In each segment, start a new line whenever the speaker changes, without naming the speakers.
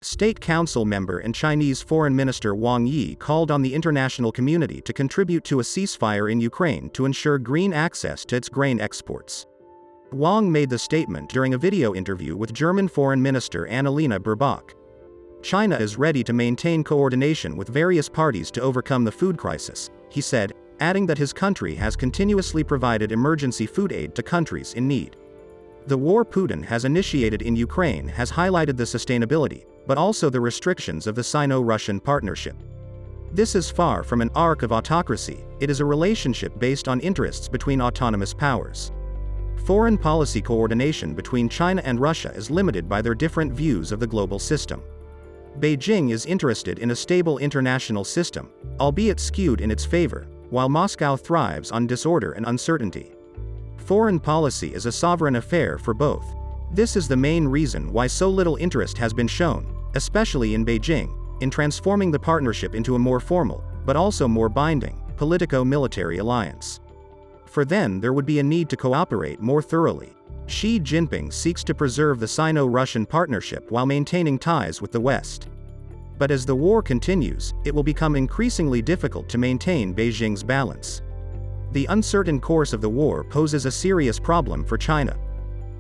State Council member and Chinese Foreign Minister Wang Yi called on the international community to contribute to a ceasefire in Ukraine to ensure green access to its grain exports. Wang made the statement during a video interview with German Foreign Minister Annalena Baerbock. China is ready to maintain coordination with various parties to overcome the food crisis, he said, adding that his country has continuously provided emergency food aid to countries in need. The war Putin has initiated in Ukraine has highlighted the sustainability, but also the restrictions of the Sino-Russian partnership. This is far from an arc of autocracy, it is a relationship based on interests between autonomous powers. Foreign policy coordination between China and Russia is limited by their different views of the global system. Beijing is interested in a stable international system, albeit skewed in its favor, while Moscow thrives on disorder and uncertainty. Foreign policy is a sovereign affair for both. This is the main reason why so little interest has been shown, especially in Beijing, in transforming the partnership into a more formal, but also more binding, politico-military alliance. For then there would be a need to cooperate more thoroughly. Xi Jinping seeks to preserve the Sino-Russian partnership while maintaining ties with the West. But as the war continues, it will become increasingly difficult to maintain Beijing's balance. The uncertain course of the war poses a serious problem for China.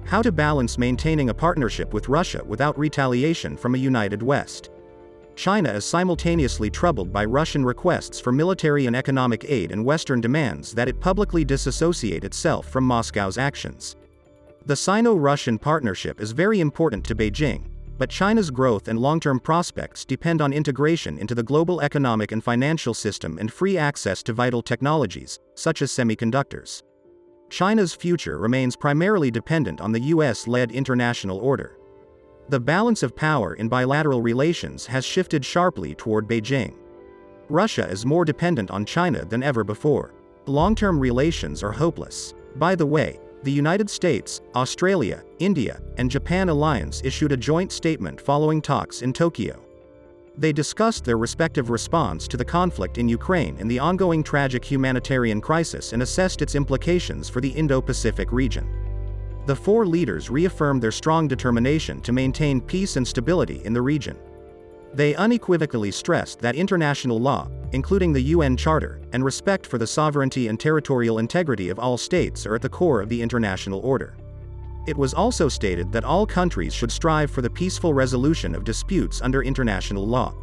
How to balance maintaining a partnership with Russia without retaliation from a united West? China is simultaneously troubled by Russian requests for military and economic aid and Western demands that it publicly disassociate itself from Moscow's actions. The Sino-Russian partnership is very important to Beijing, but China's growth and long-term prospects depend on integration into the global economic and financial system and free access to vital technologies, such as semiconductors. China's future remains primarily dependent on the US-led international order. The balance of power in bilateral relations has shifted sharply toward Beijing. Russia is more dependent on China than ever before. Long-term relations are hopeless. By the way, the United States, Australia, India, and Japan alliance issued a joint statement following talks in Tokyo. They discussed their respective response to the conflict in Ukraine and the ongoing tragic humanitarian crisis and assessed its implications for the Indo-Pacific region. The four leaders reaffirmed their strong determination to maintain peace and stability in the region. They unequivocally stressed that international law, including the UN Charter, and respect for the sovereignty and territorial integrity of all states are at the core of the international order. It was also stated that all countries should strive for the peaceful resolution of disputes under international law.